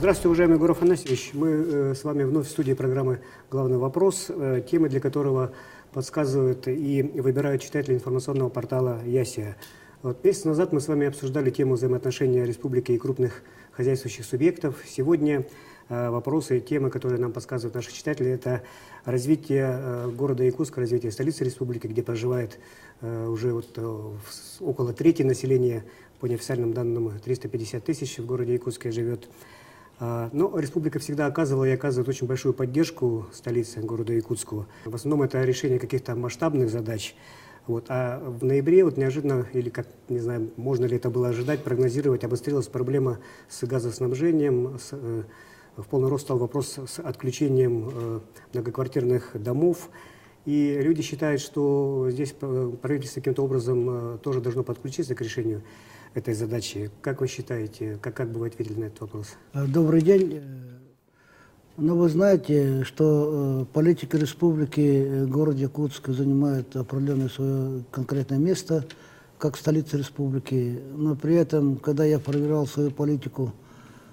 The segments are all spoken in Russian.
Здравствуйте, уважаемый Егор Афанасьевич. Мы с вами вновь в студии программы «Главный вопрос», темы для которого подсказывают и выбирают читатели информационного портала «Ясия». Месяц назад мы с вами обсуждали тему взаимоотношения республики и крупных хозяйствующих субъектов. Сегодня вопросы и темы, которые нам подсказывают наши читатели, это развитие города Якутска, развитие столицы республики, где проживает уже около трети населения, по неофициальным данным 350 тысяч в городе Якутске живет. Но республика всегда оказывала и оказывает очень большую поддержку столице, города Якутского. В основном это решение каких-то масштабных задач. А в ноябре неожиданно, или как, не знаю, можно ли это было ожидать, прогнозировать, обострилась проблема с газоснабжением, в полный рост стал вопрос с отключением многоквартирных домов. И люди считают, что здесь правительство каким-то образом тоже должно подключиться к решению этой задачи. Как вы считаете, как бы вы ответили на этот вопрос? Добрый день. Вы знаете, что политика республики, город Якутск занимает определенное свое конкретное место, как столица республики. Но при этом, когда я проверял свою политику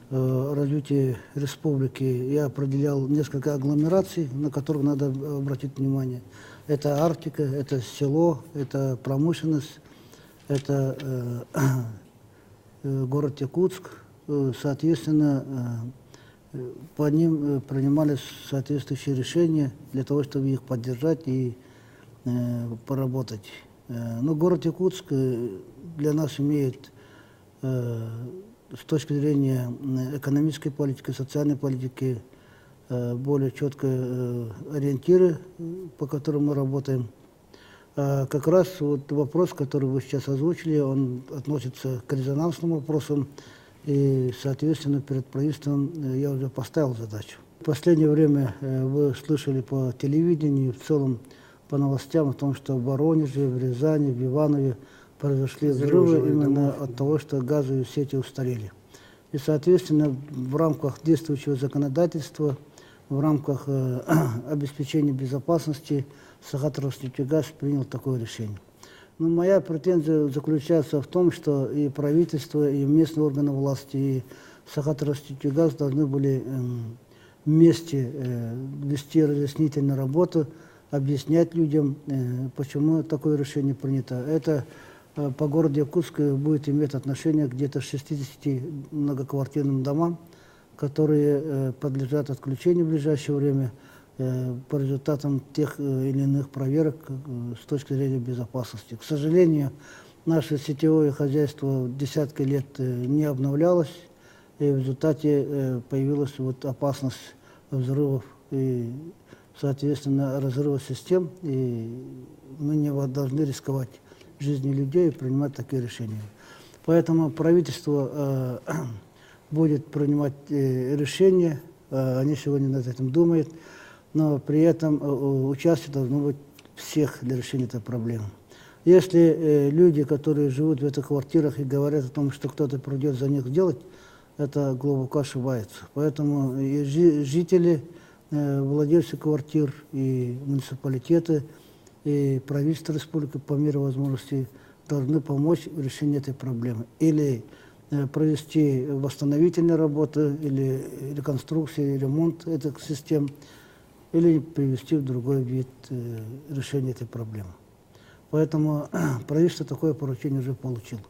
развития республики, я определял несколько агломераций, на которых надо обратить внимание. Это Арктика, это село, это промышленность, это город Якутск. Соответственно, по ним принимались соответствующие решения для того, чтобы их поддержать и поработать. Но город Якутск для нас имеет с точки зрения экономической политики, социальной политики более четкие ориентиры, по которым мы работаем. Как раз вопрос, который вы сейчас озвучили, он относится к резонансным вопросам, и, соответственно, перед правительством я уже поставил задачу. В последнее время вы слышали по телевидению, в целом по новостям о том, что в Воронеже, в Рязани, в Иванове произошли взрывы именно от того, что газовые сети устарели. И, соответственно, в рамках действующего законодательства, в рамках обеспечения безопасности Сахатровнефтегаз принял такое решение. Но моя претензия заключается в том, что и правительство, и местные органы власти, и Сахатровнефтегаз должны были вместе вести разъяснительную работу, объяснять людям, почему такое решение принято. Это по городу Якутск будет иметь отношение к где-то 60 многоквартирным домам, которые подлежат отключению в ближайшее время по результатам тех или иных проверок с точки зрения безопасности. К сожалению, наше сетевое хозяйство десятки лет не обновлялось, и в результате появилась опасность взрывов и, соответственно, разрыва систем, и мы не должны рисковать жизнью людей и принимать такие решения. Поэтому правительство будет принимать решения, они сегодня над этим думают, но при этом участие должно быть всех для решения этой проблемы. Если люди, которые живут в этих квартирах и говорят о том, что кто-то придет за них сделать, это глубоко ошибается. Поэтому и жители, владельцы квартир, и муниципалитеты, и правительство республики по мере возможности должны помочь в решении этой проблемы. Или провести восстановительные работы, или реконструкцию, или ремонт этих систем, или привести в другой вид решения этой проблемы. Поэтому правительство такое поручение уже получило.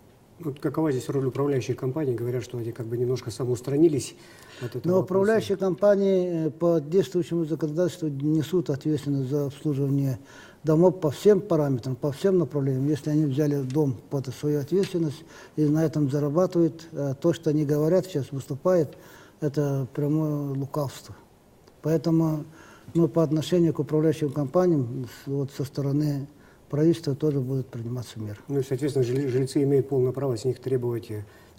Какова здесь роль управляющей компании? Говорят, что они немножко самоустранились от этого. Но управляющие компании по действующему законодательству несут ответственность за обслуживание домов по всем параметрам, по всем направлениям. Если они взяли дом под свою ответственность и на этом зарабатывают, то, что они говорят сейчас, выступает, это прямое лукавство. Поэтому по отношению к управляющим компаниям со стороны правительства тоже будут приниматься меры. И, соответственно, жильцы имеют полное право с них требовать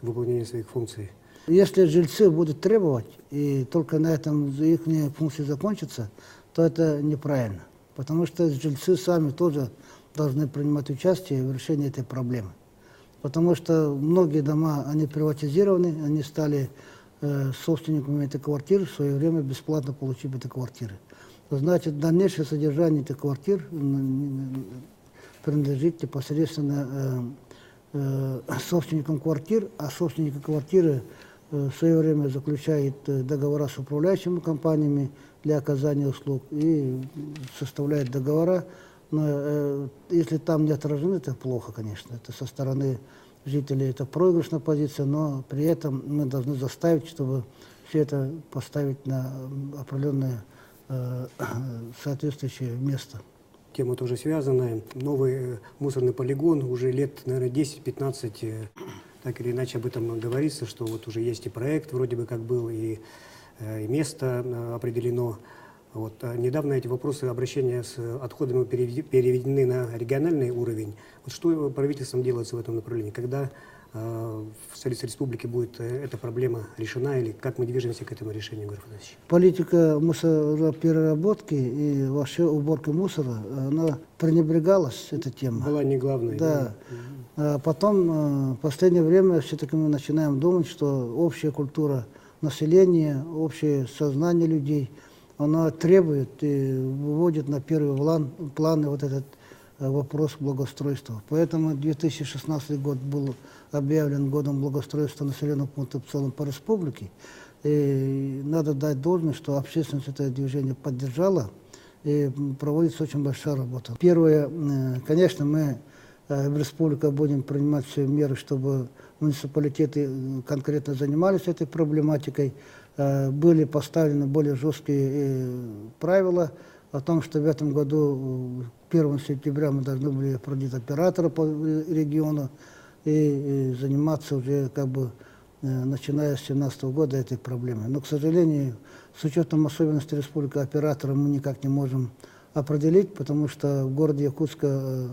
выполнения своих функций. Если жильцы будут требовать, и только на этом их функции закончатся, то это неправильно. Потому что жильцы сами тоже должны принимать участие в решении этой проблемы. Потому что многие дома, они приватизированы, они стали собственниками этой квартиры, в свое время бесплатно получив эти квартиры. Значит, дальнейшее содержание этих квартир принадлежит непосредственно собственникам квартир, а собственники квартиры в свое время заключает договора с управляющими компаниями для оказания услуг и составляет договора. Но если там не отражено, это плохо, конечно. Это со стороны жителей это проигрышная позиция, но при этом мы должны заставить, чтобы все это поставить на определенное соответствующее место. Тема тоже связанная. Новый мусорный полигон уже лет, наверное, 10-15, так или иначе об этом говорится, что вот уже есть и проект вроде бы как был, и место определено. Вот. А недавно эти вопросы обращения с отходами переведены на региональный уровень. Вот что правительством делается в этом направлении? Когда в столице республики будет эта проблема решена, или как мы движемся к этому решению, Егор Афанасьевич? Политика мусоропереработки и вообще уборки мусора, она пренебрегалась, эта тема. Была не главной. Да. А потом, в последнее время, все-таки мы начинаем думать, что общая культура населения, общее сознание людей, она требует и выводит на первый план вот этот вопрос благоустройства. Поэтому 2016 год был объявлен годом благоустройства населенных пунктов в целом по республике. И надо дать должное, что общественность это движение поддержала, и проводится очень большая работа. Первое, конечно, мы в республике будем принимать все меры, чтобы муниципалитеты конкретно занимались этой проблематикой. Были поставлены более жесткие правила о том, что в этом году 1 сентября мы должны были определить оператора по региону и заниматься уже как бы начиная с 2017 года этой проблемой. Но, к сожалению, с учетом особенностей республики оператора мы никак не можем определить, потому что в городе Якутска,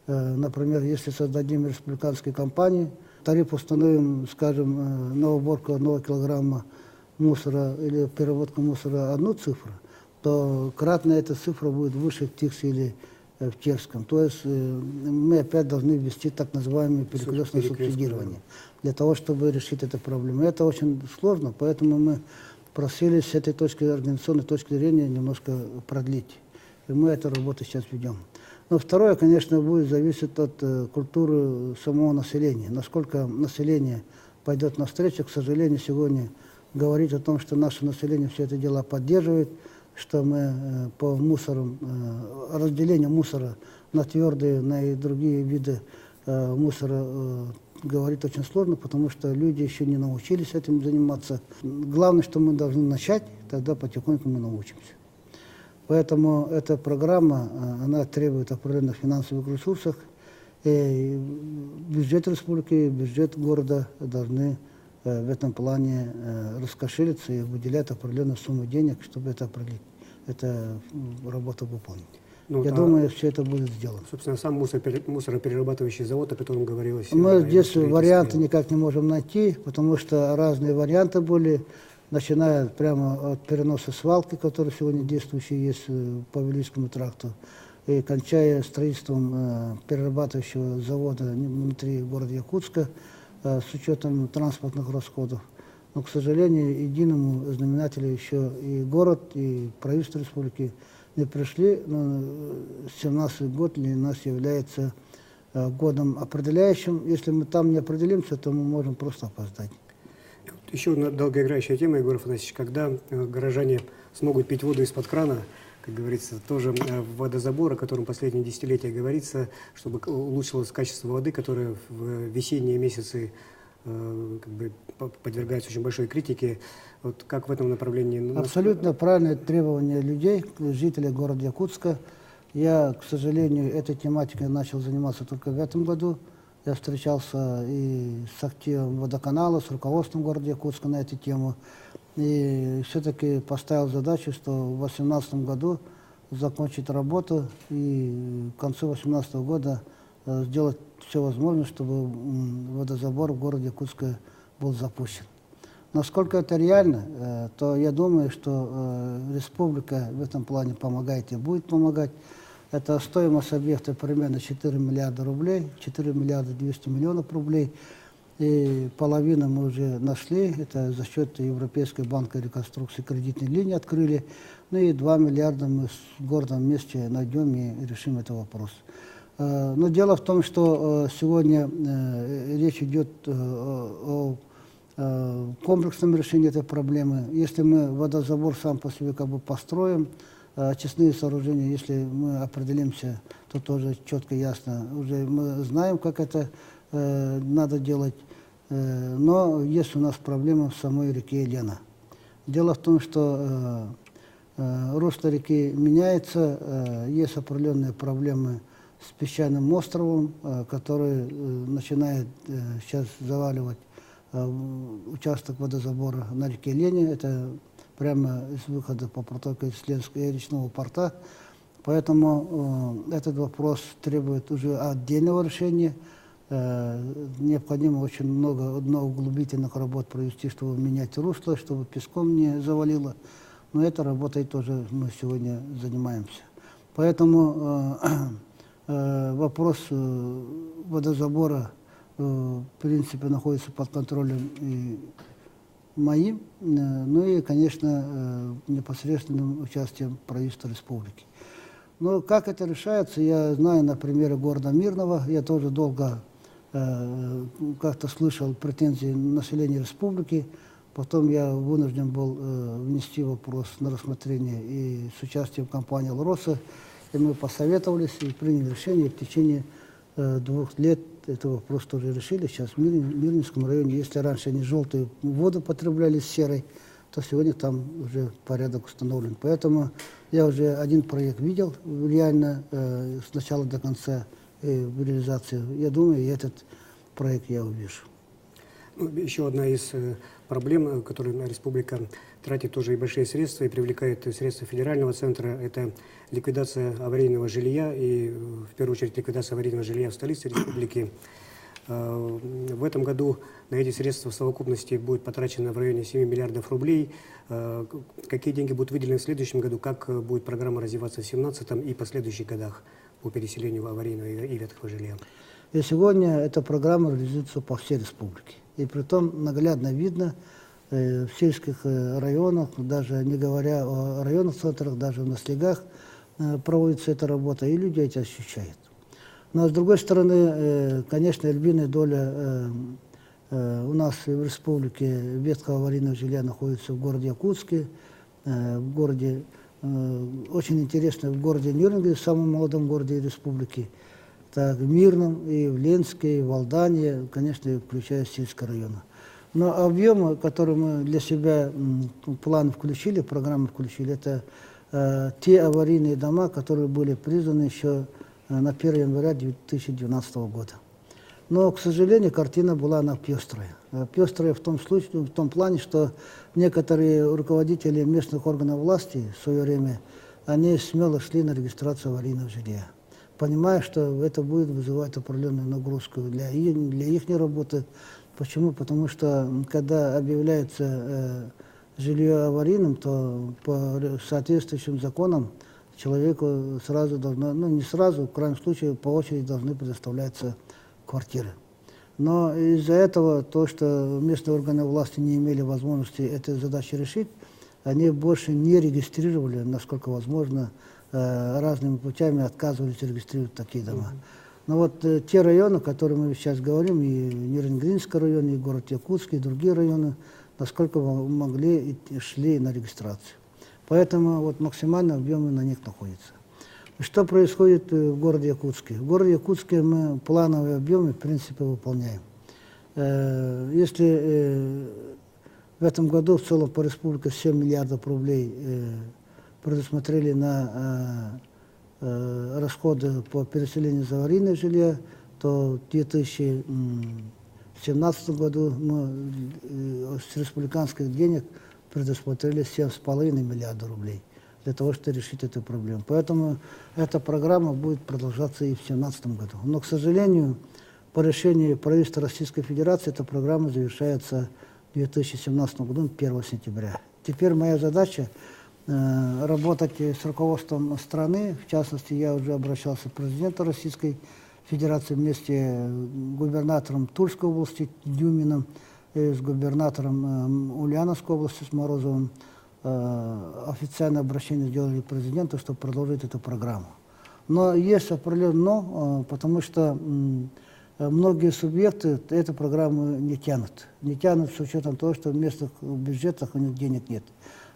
например, если создадим республиканские компании, тариф установим, скажем, на уборку 1 килограмма мусора или переработку мусора одну цифру, то кратная эта цифра будет выше в Тиксе или в Терском. То есть мы опять должны ввести так называемое перекрестное субсидирование для того, чтобы решить эту проблему. Это очень сложно, поэтому мы просили с этой организационной точки зрения немножко продлить. И мы эту работу сейчас ведем. Но второе, конечно, будет зависеть от культуры самого населения. Насколько население пойдет навстречу, к сожалению, сегодня говорить о том, что наше население все это дело поддерживает, что мы по мусорам, разделению мусора на твердые, на и другие виды мусора говорить очень сложно, потому что люди еще не научились этим заниматься. Главное, что мы должны начать, тогда потихоньку мы научимся. Поэтому эта программа, она требует определенных финансовых ресурсов, и бюджет республики, бюджет города должны в этом плане раскошелиться и выделять определенную сумму денег, чтобы это определить, эту работу выполнить. Я думаю, все это будет сделано. Собственно, сам мусороперерабатывающий завод, о котором говорилось. Мы здесь варианты никак не можем найти, потому что разные варианты были, начиная прямо от переноса свалки, который сегодня действующий есть по Великому тракту, и кончая строительством перерабатывающего завода внутри города Якутска, с учетом транспортных расходов. Но, к сожалению, единому знаменателю еще и город, и правительство республики не пришли. Но 2017 год для нас является годом определяющим. Если мы там не определимся, то мы можем просто опоздать. Еще одна долгоиграющая тема, Егор Афанасьевич, когда горожане смогут пить воду из-под крана, как говорится, тоже водозабор, о котором последние десятилетия говорится, чтобы улучшилось качество воды, которая в весенние месяцы как бы подвергается очень большой критике. Вот как в этом направлении? Абсолютно правильное требование людей, жителей города Якутска. Я, к сожалению, этой тематикой начал заниматься только в этом году. Я встречался и с активом водоканала, с руководством города Якутска на эту тему. И все-таки поставил задачу, что в 2018 году закончить работу и к концу 2018 года сделать все возможное, чтобы водозабор в городе Якутска был запущен. Насколько это реально, то я думаю, что республика в этом плане помогает и будет помогать. Это стоимость объекта примерно 4 миллиарда рублей, 4 миллиарда 200 миллионов рублей. И половину мы уже нашли, это за счет Европейской банка реконструкции кредитной линии открыли. Ну и 2 миллиарда мы с городом вместе найдем и решим этот вопрос. Но дело в том, что сегодня речь идет о комплексном решении этой проблемы. Если мы водозабор сам по себе как бы построим, очистные сооружения, если мы определимся, то тоже четко, ясно, уже мы знаем, как это надо делать. Но есть у нас проблема в самой реке Лена. Дело в том, что русло реки меняется, есть определенные проблемы с песчаным островом, который начинает сейчас заваливать участок водозабора на реке Лене. Это прямо из выхода по протоке Исленского речного порта. Поэтому этот вопрос требует уже отдельного решения. Необходимо очень много углубительных работ провести, чтобы менять русло, чтобы песком не завалило. Но этой работой тоже мы сегодня занимаемся. Поэтому вопрос водозабора в принципе находится под контролем и моим, ну и, конечно, непосредственным участием правительства республики. Но как это решается, я знаю на примере города Мирного. Я тоже долго как-то слышал претензии населения республики. Потом я вынужден был внести вопрос на рассмотрение и с участием компании «Алроса». И мы посоветовались и приняли решение. В течение 2 лет этот вопрос тоже решили. Сейчас в Мирнинском районе, если раньше они желтую воду потребляли с серой, то сегодня там уже порядок установлен. Поэтому я уже один проект видел реально с начала до конца в реализацию. Я думаю, и этот проект я увижу. Ну, еще одна из проблем, которые республика тратит тоже и большие средства, и привлекает средства федерального центра, это ликвидация аварийного жилья, и в первую очередь ликвидация аварийного жилья в столице республики. В этом году на эти средства в совокупности будет потрачено в районе 7 миллиардов рублей. Какие деньги будут выделены в следующем году, как будет программа развиваться в 2017 и последующих годах по переселению аварийного и ветхого жилья? И сегодня эта программа реализуется по всей республике. И притом наглядно видно в сельских районах, даже не говоря о районных центрах, даже на слегах проводится эта работа, и люди это ощущают. Но с другой стороны, конечно, львиная доля у нас в республике ветхого аварийного жилья находится в городе Якутске, в городе, очень интересно, в городе Нюрнберге, самом молодом городе республики, так, в Мирном, и в Ленске, и в Алдане, конечно, включая сельские районы. Но объемы, которые мы для себя в план включили, в программу включили, это те аварийные дома, которые были признаны еще на 1 января 2012 года. Но, к сожалению, картина была она пестрая. Пестрая в том случае, в том плане, что некоторые руководители местных органов власти в свое время, они смело шли на регистрацию аварийного жилья, понимая, что это будет вызывать определенную нагрузку для их работы. Почему? Потому что, когда объявляется жилье аварийным, то по соответствующим законам человеку сразу должно, ну не сразу, в крайнем случае, по очереди должны предоставляться квартиры. Но из-за этого, то, что местные органы власти не имели возможности этой задачи решить, они больше не регистрировали, насколько возможно, разными путями отказывались регистрировать такие дома. Но вот те районы, о которых мы сейчас говорим, и Нюрнбергский район, и город Якутск, и другие районы, насколько могли, шли на регистрацию. Поэтому вот максимально объемы на них находятся. Что происходит в городе Якутске? В городе Якутске мы плановые объемы, в принципе, выполняем. Если в этом году в целом по республике 7 миллиардов рублей предусмотрели на расходы по переселению из аварийного жилья, то в 2017 году мы с республиканских денег предусмотрели 7,5 миллиарда рублей для того, чтобы решить эту проблему. Поэтому эта программа будет продолжаться и в 2017 году. Но, к сожалению, по решению правительства Российской Федерации эта программа завершается в 2017 году, 1 сентября. Теперь моя задача работать с руководством страны. В частности, я уже обращался к президенту Российской Федерации вместе с губернатором Тульской области Дюминым, с губернатором Ульяновской области с Морозовым. Официальное обращение сделали к президенту, чтобы продолжить эту программу. Но есть определенное но, потому что многие субъекты эту программу не тянут. Не тянут с учетом того, что в местных бюджетах у них денег нет.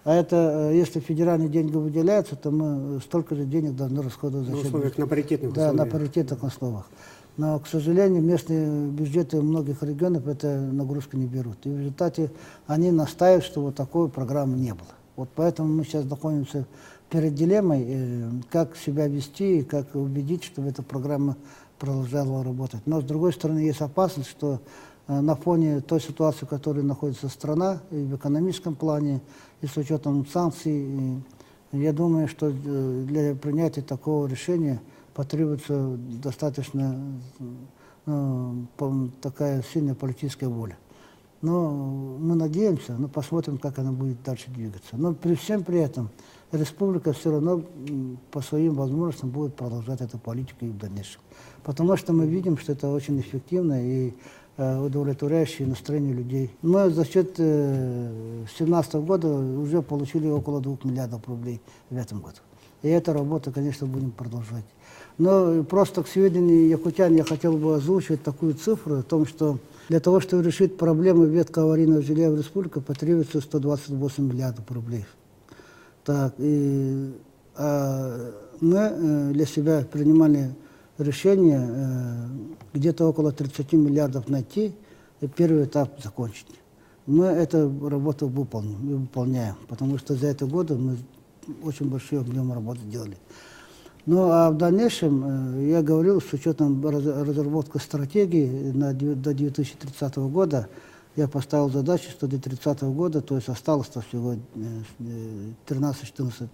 А это, если федеральные деньги выделяются, то мы столько же денег должны расходовать за счет условиях, на паритетных Да, условиях. на паритетных основах. Но, к сожалению, местные бюджеты многих регионов эту нагрузку не берут. И в результате они настаивают, что вот такой программы не было. Вот поэтому мы сейчас находимся перед дилеммой, как себя вести и как убедить, чтобы эта программа продолжала работать. Но, с другой стороны, есть опасность, что на фоне той ситуации, в которой находится страна, и в экономическом плане, и с учетом санкций, я думаю, что для принятия такого решения потребуется достаточно такая сильная политическая воля. Но мы надеемся, но посмотрим, как она будет дальше двигаться. Но при всем при этом республика все равно по своим возможностям будет продолжать эту политику и в дальнейшем. Потому что мы видим, что это очень эффективно и удовлетворяющее настроение людей. Мы за счет 2017 года уже получили около 2 миллиардов рублей в этом году. И эту работу, конечно, будем продолжать. Но просто к сведению якутян я хотел бы озвучить такую цифру о том, что для того, чтобы решить проблемы ветка аварийного жилья в республике, потребуется 128 миллиардов рублей. Так, мы для себя принимали решение где-то около 30 миллиардов найти и первый этап закончить. Мы эту работу выполним и выполняем, потому что за эти годы мы очень большой объем работы делали. Ну а в дальнейшем, я говорил, с учетом разработки стратегии до 2030 года, я поставил задачу, что до 2030 года, то есть осталось-то всего 13-14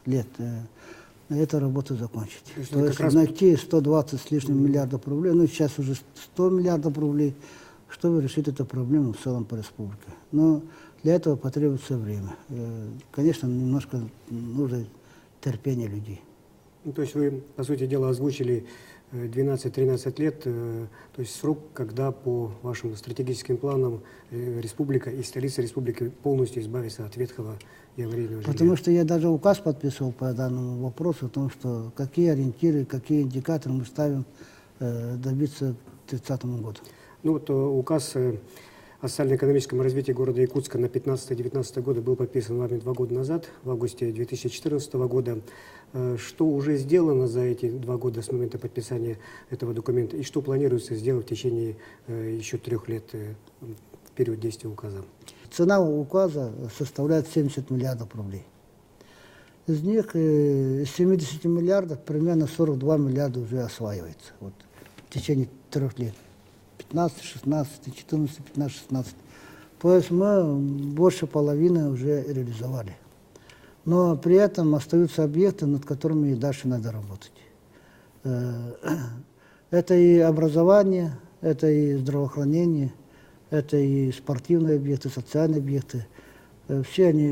лет, эту работу закончить. То есть найти 120 с лишним миллиардов рублей, ну сейчас уже 100 миллиардов рублей, чтобы решить эту проблему в целом по республике. Но для этого потребуется время. Конечно, немножко нужно терпение людей. Ну, то есть вы, по сути дела, озвучили 12-13 лет, то есть срок, когда по вашим стратегическим планам республика и столица республики полностью избавится от ветхого и аварийного жилья. Потому что я даже указ подписывал по данному вопросу о том, что какие ориентиры, какие индикаторы мы ставим добиться к 2030 году. Ну вот указ о социально-экономическом развитии города Якутска на 15-19 годы был подписан вами 2 года назад, в августе 2014 года. Что уже сделано за эти 2 года с момента подписания этого документа и что планируется сделать в течение еще 3 лет в период действия указа? Цена указа составляет 70 миллиардов рублей. Из них, из 70 миллиардов, примерно 42 миллиарда уже осваивается вот, в течение 3 лет. 15, 16, 14, 15, 16. То есть мы больше половины уже реализовали. Но при этом остаются объекты, над которыми и дальше надо работать. Это и образование, это и здравоохранение, это и спортивные объекты, социальные объекты. Все они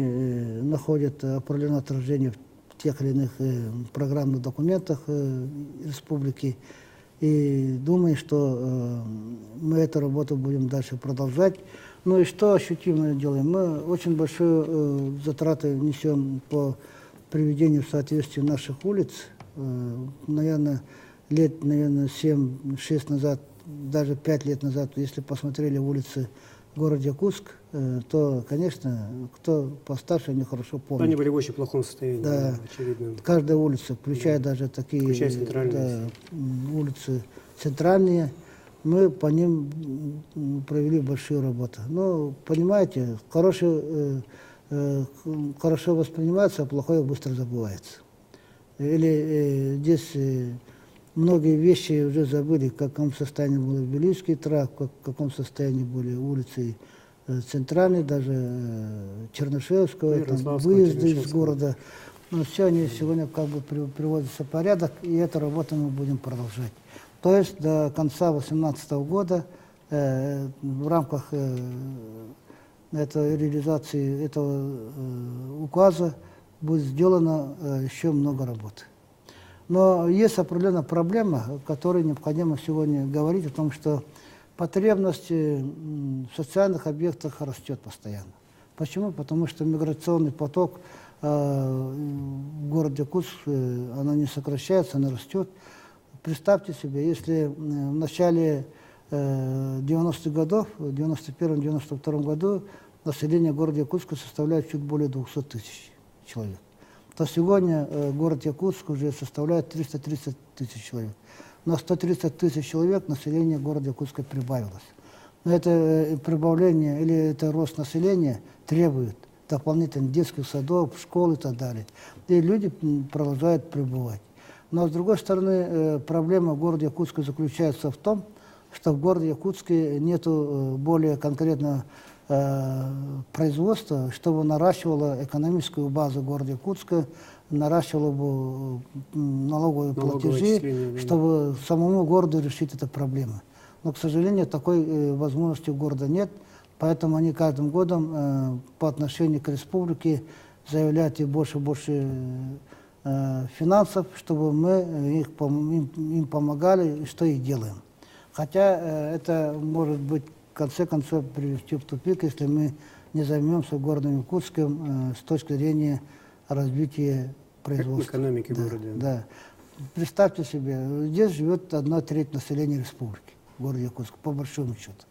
находят определенное отражение в тех или иных программных документах республики. И думаю, что мы эту работу будем дальше продолжать. Ну и что ощутимо делаем? Мы очень большие затраты несем по приведению в соответствие наших улиц. Наверное, лет 7-6 назад, даже 5 лет назад, если посмотрели улицы города Якутск, то, конечно, кто постарше, они хорошо помнят. Они были в очень плохом состоянии, да, очевидно. Каждая улица, включая даже такие улицы центральные, мы по ним провели большую работу. Но, понимаете, хорошо воспринимается, а плохое быстро забывается. Или здесь многие вещи уже забыли, в каком состоянии был Белийский тракт, в каком состоянии были улицы центральные, даже Чернышевского, выезды из города. Но все они сегодня как бы приводятся в порядок, и эту работу мы будем продолжать. То есть до конца 2018 года в рамках этой реализации этого указа будет сделано еще много работы. Но есть определенная проблема, о которой необходимо сегодня говорить, о том, что потребность в социальных объектах растет постоянно. Почему? Потому что миграционный поток в городе Якутск, она не сокращается, она растет. Представьте себе, если в начале 90-х годов, в 91-92 году население города Якутска составляет чуть более 200 тысяч человек, то сегодня город Якутск уже составляет 330 тысяч человек. На 130 тысяч человек население города Якутска прибавилось. Но это прибавление или это рост населения требует дополнительных детских садов, школ и так далее. И люди продолжают прибывать. Но с другой стороны, проблема города Якутска заключается в том, что в городе Якутске нет более конкретного производства, чтобы наращивало экономическую базу города Якутска, наращивало бы налоговые платежи, чтобы самому городу решить эту проблему. Но, к сожалению, такой возможности у города нет, поэтому они каждым годом по отношению к республике заявляют и больше и больше финансов, чтобы мы им помогали, что и делаем. Хотя это может быть в конце концов привести в тупик, если мы не займемся городом Якутском с точки зрения развития производства. Экономики города. Да. Представьте себе, здесь живет 1/3 населения республики, города Якутска, по большому счету.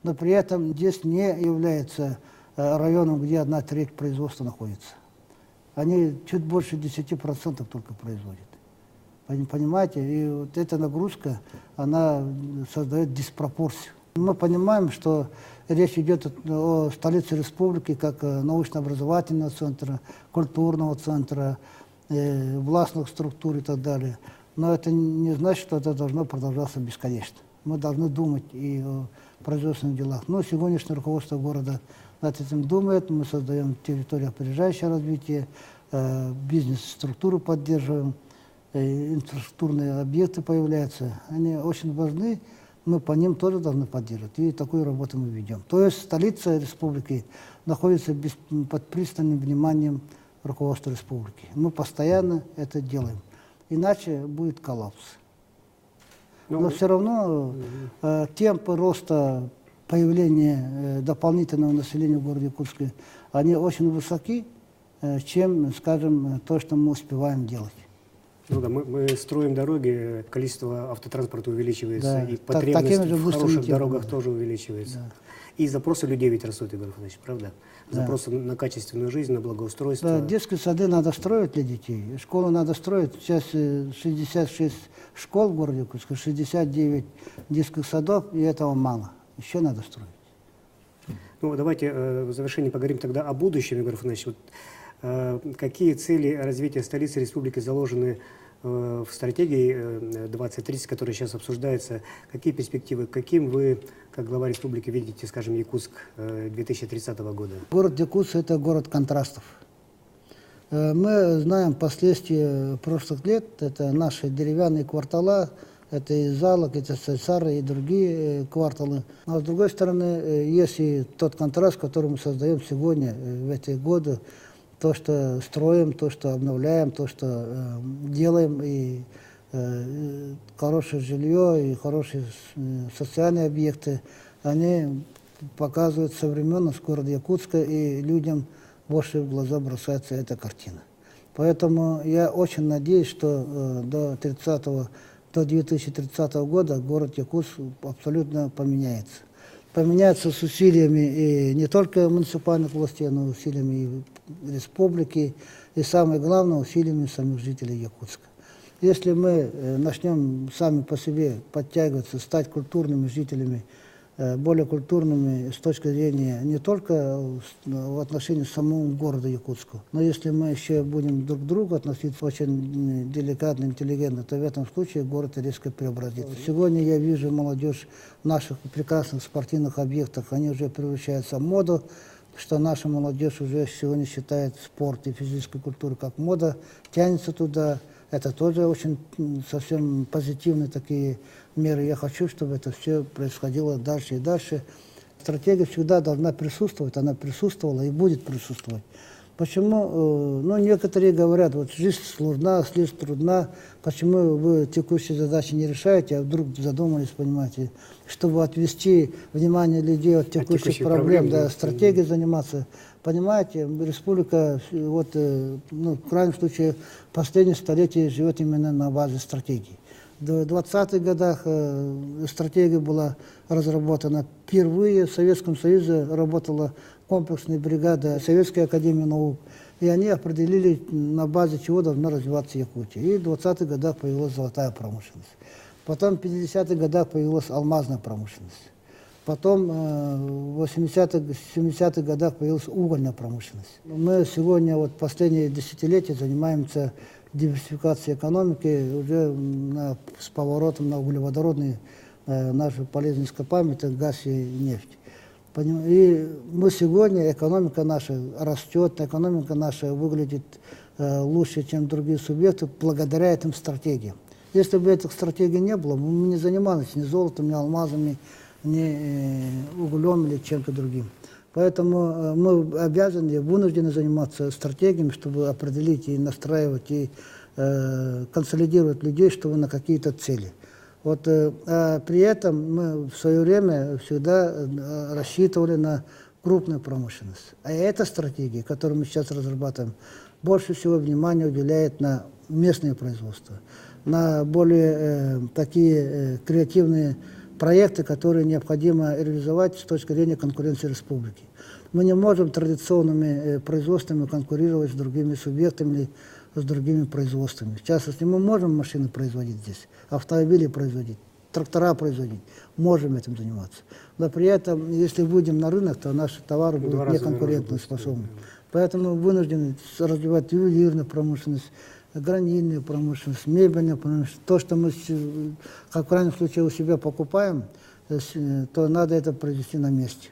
Но при этом здесь не является районом, где 1/3 производства находится. Они чуть больше 10% только производят. Понимаете? И вот эта нагрузка, она создает диспропорцию. Мы понимаем, что речь идет о столице республики как научно-образовательного центра, культурного центра, властных структур и так далее. Но это не значит, что это должно продолжаться бесконечно. Мы должны думать и о производственных делах. Но сегодняшнее руководство города над этим думает. Мы создаем территорию опережающего развития, бизнес-структуру поддерживаем, инфраструктурные объекты появляются. Они очень важны. Мы по ним тоже должны поддерживать. И такую работу мы ведем. То есть столица республики находится под пристальным вниманием руководства республики. Мы постоянно это делаем. Иначе будет коллапс. Но все равно темпы роста появления дополнительного населения в городе Якутске, они очень высоки, чем, скажем, то, что мы успеваем делать. Ну да, мы строим дороги, количество автотранспорта увеличивается, Да, и потребность в хороших дорогах да. тоже увеличивается. Да. И запросы людей ведь растут, Игорь Иванович, правда? Да. Запросы на качественную жизнь, на благоустройство. Да, детские сады надо строить для детей, школы надо строить. Сейчас 66 школ в городе Якутске, 69 детских садов, и этого мало. Еще надо строить. Ну, давайте в завершении поговорим тогда о будущем, Игорь Иванович. Вот, какие цели развития столицы республики заложены в стратегии 2030, которая сейчас обсуждается? Какие перспективы, каким вы, как глава республики, видите, скажем, Якутск 2030 года? Город Якутск – это город контрастов. Мы знаем последствия прошлых лет, это наши деревянные квартала, это и Залог, это Цесары и другие кварталы. А с другой стороны, есть и тот контраст, который мы создаем сегодня, в эти годы, то, что строим, то, что обновляем, то, что делаем, и хорошее жилье, и хорошие социальные объекты, они показывают современность города Якутска, и людям больше в глаза бросается эта картина. Поэтому я очень надеюсь, что до 2030 года город Якутск абсолютно поменяется. Поменяется с усилиями и не только муниципальных властей, но и усилиями и республики, и самое главное, усилиями самих жителей Якутска. Если мы начнем сами по себе подтягиваться, стать культурными жителями, более культурными с точки зрения не только в отношении самого города Якутска, но если мы еще будем друг к другу относиться очень деликатно, интеллигентно, то в этом случае город резко преобразится. Сегодня я вижу молодежь в наших прекрасных спортивных объектах, они уже превращаются в моду, что наша молодежь уже сегодня считает спорт и физическую культуру как мода, тянется туда. Это тоже очень совсем позитивные такие меры. Я хочу, чтобы это все происходило дальше и дальше. Стратегия всегда должна присутствовать, она присутствовала и будет присутствовать. Почему? Ну, некоторые говорят, вот жизнь сложна, жизнь трудна, почему вы текущие задачи не решаете, а вдруг задумались, понимаете, чтобы отвести внимание людей от текущих проблем, да, стратегией заниматься. Понимаете, республика, вот, ну, в крайнем случае, последнее столетие живет именно на базе стратегии. В 20-х годах стратегия была разработана. Впервые в Советском Союзе работала комплексная бригада Советской Академии Наук. И они определили, на базе чего должна развиваться Якутия. И в 20-х годах появилась золотая промышленность. Потом в 50-х годах появилась алмазная промышленность. Потом в 80-х, 70-х годах появилась угольная промышленность. Мы сегодня, вот последние десятилетия, занимаемся диверсификацией экономики уже с поворотом на углеводородные наши полезные ископаемые, это газ и нефть. И мы сегодня, экономика наша растет, экономика наша выглядит лучше, чем другие субъекты, благодаря этим стратегиям. Если бы этих стратегий не было, мы не занимались ни золотом, ни алмазами, ни углем или чем-то другим. Поэтому мы обязаны, вынуждены заниматься стратегиями, чтобы определить и настраивать, и консолидировать людей, чтобы на какие-то цели. Вот, при этом мы в свое время всегда рассчитывали на крупную промышленность. А эта стратегия, которую мы сейчас разрабатываем, больше всего внимания уделяет на местное производство, на более такие креативные проекты, которые необходимо реализовать с точки зрения конкуренции республики. Мы не можем традиционными производствами конкурировать с другими субъектами, с другими производствами. В частности, мы можем машины производить здесь, автомобили производить, трактора производить, можем этим заниматься. Но при этом, если выйдем на рынок, то наши товары будут неконкурентоспособны. Поэтому мы вынуждены развивать ювелирную промышленность, гранильную промышленность, мебельную промышленность. То, что мы, как в крайнем случае, у себя покупаем, то надо это произвести на месте.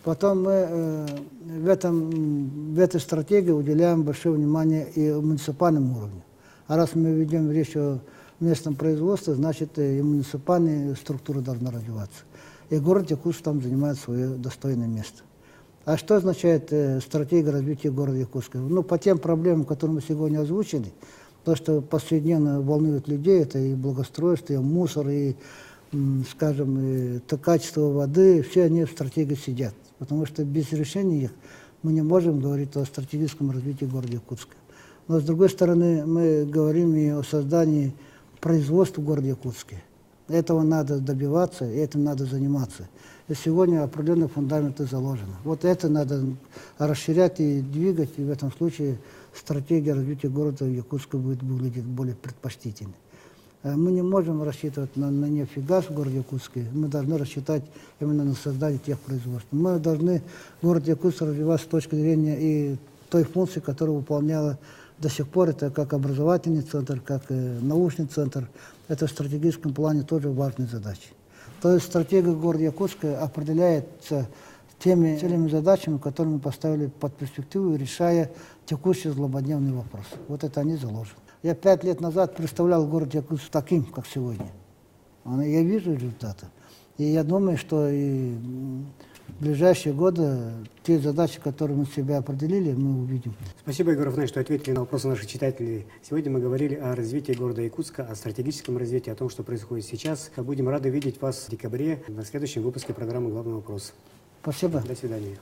Потом мы в этой стратегии уделяем большое внимание и муниципальному уровню. А раз мы ведем речь о местном производстве, значит и муниципальная структура должна развиваться. И город Якутск там занимает свое достойное место. А что означает стратегия развития города Якутска? Ну, по тем проблемам, которые мы сегодня озвучили, то, что повседневно волнует людей, это и благоустройство, и мусор, и, скажем, и то качество воды, все они в стратегии сидят. Потому что без решения их мы не можем говорить о стратегическом развитии города Якутска. Но, с другой стороны, мы говорим и о создании производства в городе Якутске. Этого надо добиваться, и этим надо заниматься. И сегодня определенные фундаменты заложены. Вот это надо расширять и двигать, и в этом случае стратегия развития города Якутска будет выглядеть более предпочтительной. Мы не можем рассчитывать на нефть и газ в городе Якутске, мы должны рассчитать именно на создание тех производств. Мы должны город Якутск развивать с точки зрения и той функции, которую выполняла до сих пор, это как образовательный центр, как научный центр. Это в стратегическом плане тоже важная задача. То есть стратегия города Якутска определяется теми целями и задачами, которые мы поставили под перспективу, решая текущие злободневные вопросы. Вот это они заложены. Я 5 лет назад представлял город Якутск таким, как сегодня. Я вижу результаты. И я думаю, что и в ближайшие годы те задачи, которые мы себя определили, мы увидим. Спасибо, Егор Рафаэльевич, что ответили на вопросы наших читателей. Сегодня мы говорили о развитии города Якутска, о стратегическом развитии, о том, что происходит сейчас. Будем рады видеть вас в декабре на следующем выпуске программы «Главный вопрос». Спасибо. До свидания.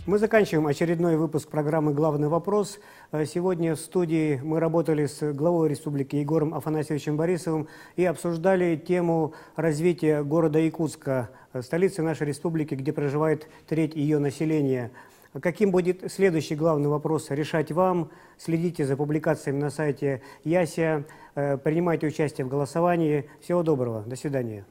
Мы заканчиваем очередной выпуск программы «Главный вопрос». Сегодня в студии мы работали с главой республики Егором Афанасьевичем Борисовым и обсуждали тему развития города Якутска, столицы нашей республики, где проживает треть ее населения. Каким будет следующий главный вопрос, решать вам. Следите за публикациями на сайте ЯСИА, принимайте участие в голосовании. Всего доброго. До свидания.